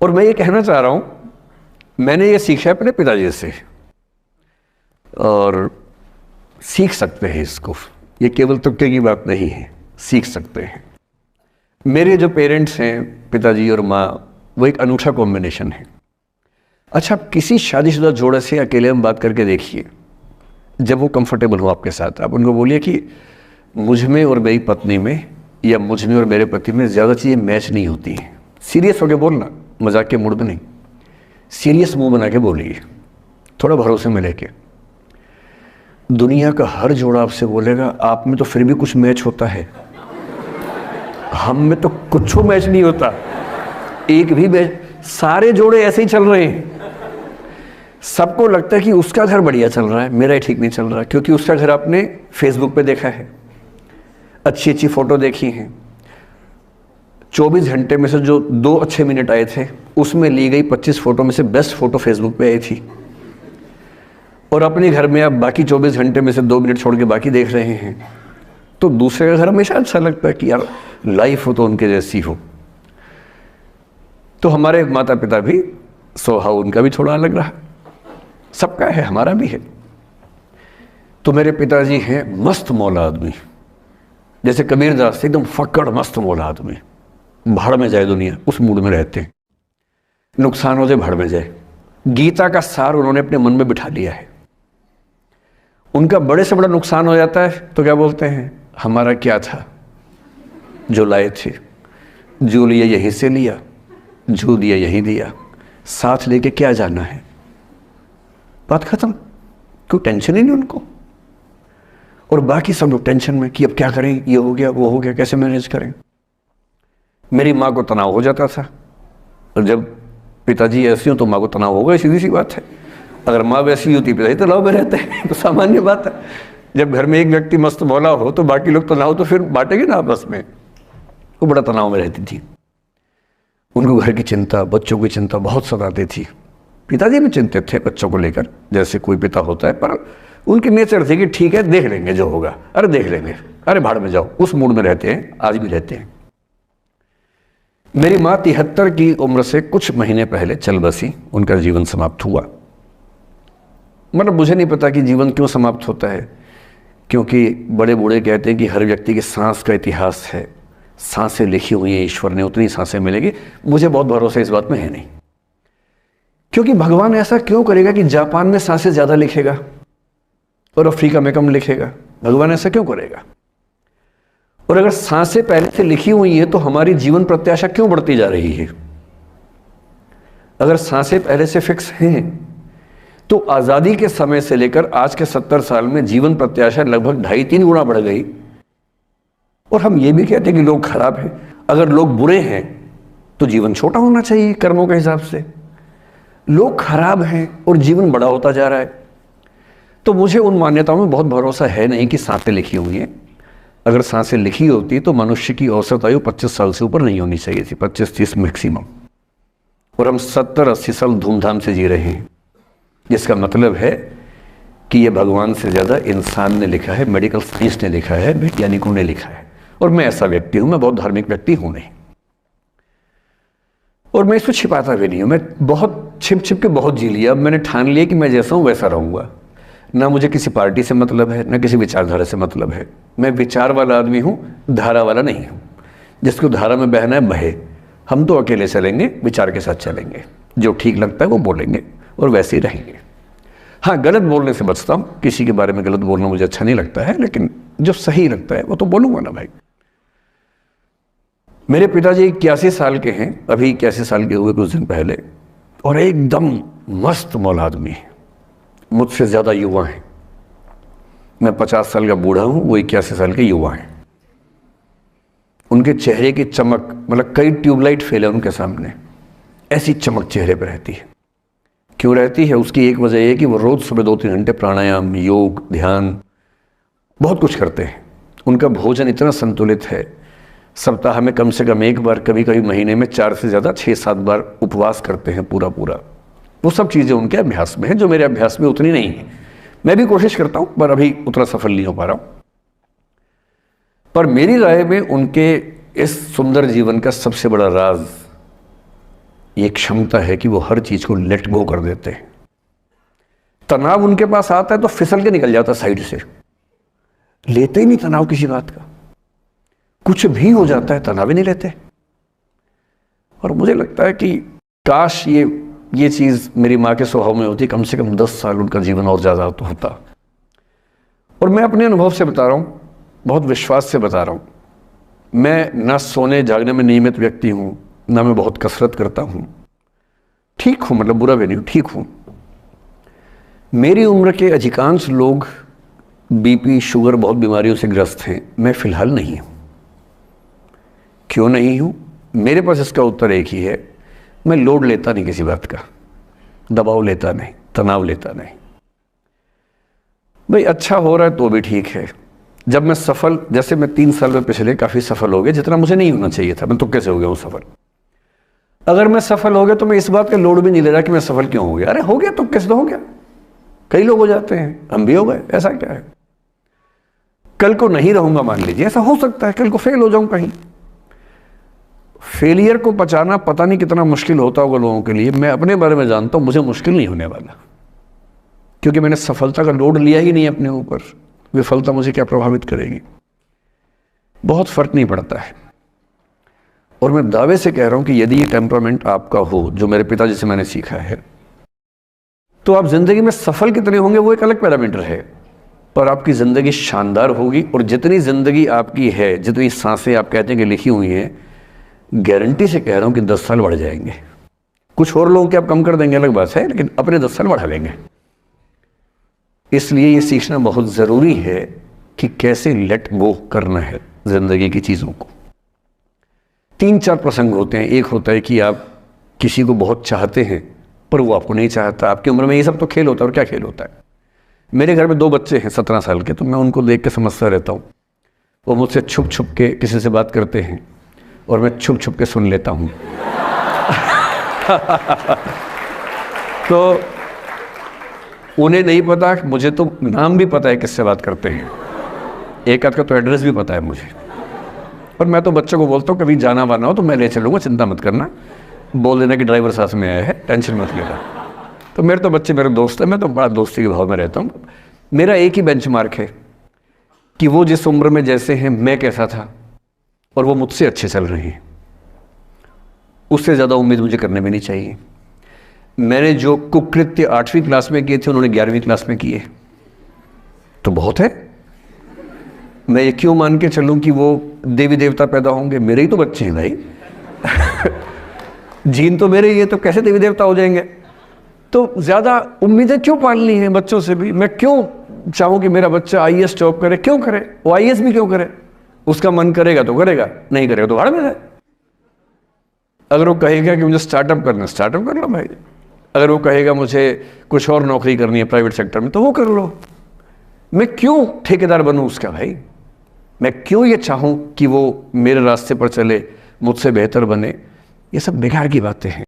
और मैं ये कहना चाह रहा हूँ, मैंने ये सीखा है अपने पिताजी से, और सीख सकते हैं इसको, ये केवल तुक्के की बात नहीं है, सीख सकते हैं। मेरे जो पेरेंट्स हैं, पिताजी और माँ, वो एक अनूठा कॉम्बिनेशन है। अच्छा, किसी शादीशुदा जोड़े से अकेले में बात करके देखिए, जब वो कंफर्टेबल हो आपके साथ, आप उनको बोलिए कि मुझ में और मेरी पत्नी में, या मुझ में और मेरे पति में ज़्यादा चीज़ें मैच नहीं होती हैं। सीरियस होकर बोलना, मजाक के मूड में नहीं, सीरियस मुंह बना के बोलिए, थोड़ा भरोसे में लेके। दुनिया का हर जोड़ा आपसे बोलेगा आप में तो फिर भी कुछ मैच होता है, हम में तो कुछ मैच नहीं होता, एक भी मैच। सारे जोड़े ऐसे ही चल रहे हैं, सबको लगता है कि उसका घर बढ़िया चल रहा है, मेरा ही ठीक नहीं चल रहा, क्योंकि उसका घर आपने फेसबुक पे देखा है, अच्छी अच्छी फोटो देखी हैं। 24 घंटे में से जो 2 अच्छे मिनट आए थे, उसमें ली गई 25 फोटो में से बेस्ट फोटो फेसबुक पे आई थी, और अपने घर में आप बाकी 24 घंटे में से 2 मिनट छोड़ के बाकी देख रहे हैं। तो दूसरे का घर हमेशा अच्छा लगता है कि यार लाइफ हो तो उनके जैसी हो। तो हमारे माता पिता भी स्वभाव उनका भी थोड़ा अलग रहा, सबका है, हमारा भी है। तो मेरे पिताजी हैं मस्त मौला आदमी, जैसे कबीरदास, एकदम फक्कड़ मस्त मौला आदमी, भाड़ में जाए दुनिया, उस मूड में रहते हैं, नुकसान हो जाए भाड़ में जाए। गीता का सार उन्होंने अपने मन में बिठा लिया है। उनका बड़े से बड़ा नुकसान हो जाता है तो क्या बोलते हैं, हमारा क्या था, जो लाए थे, जो लिया यहीं से लिया, जो दिया यहीं दिया, साथ लेके क्या जाना है, बात खत्म। कोई टेंशन ही नहीं उनको। और बाकी सब लोग टेंशन में कि अब क्या करें, ये हो गया, वो हो गया, कैसे मैनेज करें। मेरी माँ को तनाव हो जाता था, और जब पिताजी ऐसे हो तो माँ को तनाव होगा, सीधी सी बात है। अगर माँ वैसी होती, पिताजी तनाव में रहते हैं, तो सामान्य बात है। जब घर में एक व्यक्ति मस्त मौला हो तो बाकी लोग तनाव तो फिर बांटेंगे ना आपस में। वो बड़ा तनाव में रहती थी, उनको घर की चिंता, बच्चों की चिंता बहुत सताती थी। पिताजी भी चिंतित थे बच्चों को लेकर, जैसे कोई पिता होता है, पर उनकी नेचर थी कि ठीक है देख लेंगे जो होगा, अरे देख लेंगे, अरे भाड़ में जाओ, उस मूड में रहते हैं, आज भी रहते हैं। मेरी माँ 73 की उम्र से कुछ महीने पहले चल बसी, उनका जीवन समाप्त हुआ। मतलब मुझे नहीं पता कि जीवन क्यों समाप्त होता है, क्योंकि बड़े बूढ़े कहते हैं कि हर व्यक्ति के सांस का इतिहास है, सांसें लिखी हुई हैं ईश्वर ने, उतनी सांसें मिलेगी। मुझे बहुत भरोसा इस बात में है नहीं, क्योंकि भगवान ऐसा क्यों करेगा कि जापान में सांसें ज़्यादा लिखेगा और अफ्रीका में कम लिखेगा, भगवान ऐसा क्यों करेगा। और अगर सांसें पहले से लिखी हुई है तो हमारी जीवन प्रत्याशा क्यों बढ़ती जा रही है। अगर सांसें पहले से फिक्स हैं तो आज़ादी के समय से लेकर आज के 70 साल में जीवन प्रत्याशा लगभग 2.5-3 गुना बढ़ गई। और हम ये भी कहते हैं कि लोग खराब हैं। अगर लोग बुरे हैं तो जीवन छोटा होना चाहिए कर्मों के हिसाब से। लोग खराब हैं और जीवन बड़ा होता जा रहा है। तो मुझे उन मान्यताओं में बहुत भरोसा है नहीं कि सांसें लिखी हुई हैं। अगर सांसें लिखी होती तो मनुष्य की औसत आयु 25 साल से ऊपर नहीं होनी चाहिए थी, 25-30 मैक्सिमम। और हम 70-80 साल धूमधाम से जी रहे हैं, जिसका मतलब है कि ये भगवान से ज़्यादा इंसान ने लिखा है, मेडिकल साइंस ने लिखा है, वैज्ञानिकों ने लिखा है। और मैं ऐसा व्यक्ति हूँ, मैं बहुत धार्मिक व्यक्ति हूँ नहीं, और मैं इसको छिपाता भी नहीं हूँ। मैं बहुत छिप छिप के बहुत जी लिया। अब मैंने ठान लिया कि मैं जैसा हूँ वैसा रहूँगा। ना मुझे किसी पार्टी से मतलब है, ना किसी विचारधारा से मतलब है। मैं विचार वाला आदमी हूँ, धारा वाला नहीं हूँ। जिसको धारा में बहना है बहे, हम तो अकेले चलेंगे, विचार के साथ चलेंगे। जो ठीक लगता है वो बोलेंगे और वैसे ही रहेंगे। हाँ, गलत बोलने से बचता हूँ, किसी के बारे में गलत बोलना मुझे अच्छा नहीं लगता है, लेकिन जो सही लगता है वो तो बोलूँगा ना भाई। मेरे पिताजी 81 साल के हैं, अभी 81 साल के हुए कुछ दिन पहले, और एकदम मस्त मौला आदमी है, मुझसे ज़्यादा युवा हैं। मैं 50 साल का बूढ़ा हूँ, वो 81 साल के युवा हैं। उनके चेहरे की चमक, मतलब कई ट्यूबलाइट फेल है उनके सामने, ऐसी चमक चेहरे पर रहती है। क्यों रहती है? उसकी एक वजह यह कि वो रोज़ सुबह 2-3 घंटे प्राणायाम, योग, ध्यान, बहुत कुछ करते हैं। उनका भोजन इतना संतुलित है, सप्ताह में कम से कम 1 बार, कभी कभी महीने में 4 से ज़्यादा 6-7 बार उपवास करते हैं पूरा। वो सब चीज़ें उनके अभ्यास में हैं, जो मेरे अभ्यास में उतनी नहीं है। मैं भी कोशिश करता हूँ, पर अभी उतना सफल नहीं हो पा रहा हूँ। पर मेरी राय में उनके इस सुंदर जीवन का सबसे बड़ा राज ये क्षमता है कि वो हर चीज़ को लेट गो कर देते हैं। तनाव उनके पास आता है तो फिसल के निकल जाता साइड से, लेते ही नहीं तनाव किसी बात का। कुछ भी हो जाता है तनाव ही नहीं लेते। और मुझे लगता है कि काश ये चीज़ मेरी माँ के स्वभाव में होती, कम से कम 10 साल उनका जीवन और ज़्यादा तो होता। और मैं अपने अनुभव से बता रहा हूँ, बहुत विश्वास से बता रहा हूँ। मैं ना सोने जागने में नियमित व्यक्ति हूँ, ना मैं बहुत कसरत करता हूँ। ठीक हूँ, मतलब बुरा भी नहीं हूँ, ठीक हूँ। मेरी उम्र के अधिकांश लोग बीपी, शुगर, बहुत बीमारियों से ग्रस्त हैं। मैं फ़िलहाल नहीं हूँ। क्यों नहीं हूँ? मेरे पास इसका उत्तर एक ही है, मैं लोड लेता नहीं किसी बात का, दबाव लेता नहीं, तनाव लेता नहीं। भाई अच्छा हो रहा है तो भी ठीक है। जब मैं सफल, जैसे मैं 3 साल में पिछले काफ़ी सफल हो गया, जितना मुझे नहीं होना चाहिए था, मैं तो कैसे हो गया हूँ सफल। अगर मैं सफल हो गया तो मैं इस बात का लोड भी नहीं ले रहा कि मैं सफल क्यों हो गया। अरे हो गया तो कैसे तो हो गया, कई लोग हो जाते हैं, हम भी हो गए, ऐसा क्या है। कल को नहीं रहूंगा मान लीजिए, ऐसा हो सकता है, कल को फेल हो जाऊं कहीं। फेलियर को पचाना पता नहीं कितना मुश्किल होता होगा लोगों के लिए। मैं अपने बारे में जानता हूं, मुझे मुश्किल नहीं होने वाला, क्योंकि मैंने सफलता का लोड लिया ही नहीं अपने ऊपर। विफलता मुझे क्या प्रभावित करेगी, बहुत फर्क नहीं पड़ता है। और मैं दावे से कह रहा हूं कि यदि ये टेम्परामेंट आपका हो, जो मेरे पिताजी से मैंने सीखा है, तो आप जिंदगी में सफल कितने होंगे वो एक अलग पैरामीटर है, पर आपकी ज़िंदगी शानदार होगी। और जितनी ज़िंदगी आपकी है, जितनी सांसें आप कहते हैं कि लिखी हुई हैं, गारंटी से कह रहा हूँ कि 10 साल बढ़ जाएंगे। कुछ और लोगों के आप कम कर देंगे अलग बात है, लेकिन अपने 10 साल बढ़ा लेंगे। इसलिए ये सीखना बहुत ज़रूरी है कि कैसे लेट गो करना है ज़िंदगी की चीज़ों को। 3-4 प्रसंग होते हैं। एक होता है कि आप किसी को बहुत चाहते हैं पर वो आपको नहीं चाहता। आपकी उम्र में ये सब तो खेल होता है, और क्या खेल होता है। मेरे घर में 2 बच्चे हैं 17 साल के, तो मैं उनको देख के समझता रहता हूँ। वो मुझसे छुप छुप के किसी से बात करते हैं और मैं छुप छुप के सुन लेता हूँ। तो उन्हें नहीं पता, मुझे तो नाम भी पता है किससे बात करते हैं, एक आध का तो एड्रेस भी पता है मुझे। और मैं तो बच्चों को बोलता हूँ कभी जाना वाना हो तो मैं ले चलूँगा, चिंता मत करना, बोल देना कि ड्राइवर साथ में आया है, टेंशन मत लेना। तो मेरे तो बच्चे मेरे दोस्त हैं, मैं तो बड़ा दोस्ती के भाव में रहता हूँ। मेरा एक ही बेंचमार्क है कि वो जिस उम्र में जैसे हैं मैं कैसा था, और वो मुझसे अच्छे चल रहे हैं। उससे ज़्यादा उम्मीद मुझे करने में नहीं चाहिए। मैंने जो कुकृत्य 8वीं क्लास में किए थे उन्होंने 11वीं क्लास में किए, तो बहुत है। मैं ये क्यों मान के चलूँ कि वो देवी देवता पैदा होंगे? मेरे ही तो बच्चे हैं भाई। जीन तो मेरे ही है, तो कैसे देवी देवता हो जाएंगे? तो ज़्यादा उम्मीदें क्यों पालनी है बच्चों से भी? मैं क्यों चाहूँ कि मेरा बच्चा IAS जॉब करे? क्यों करे वो? IAS भी क्यों करे? उसका मन करेगा तो करेगा, नहीं करेगा तो भाड़ में जाए। अगर वो कहेगा कि मुझे स्टार्टअप करना, स्टार्टअप कर लो भाई। अगर वो कहेगा मुझे कुछ और नौकरी करनी है प्राइवेट सेक्टर में, तो वो कर लो। मैं क्यों ठेकेदार बनूं उसका भाई? मैं क्यों ये चाहूँ कि वो मेरे रास्ते पर चले, मुझसे बेहतर बने? ये सब बेकार की बातें हैं।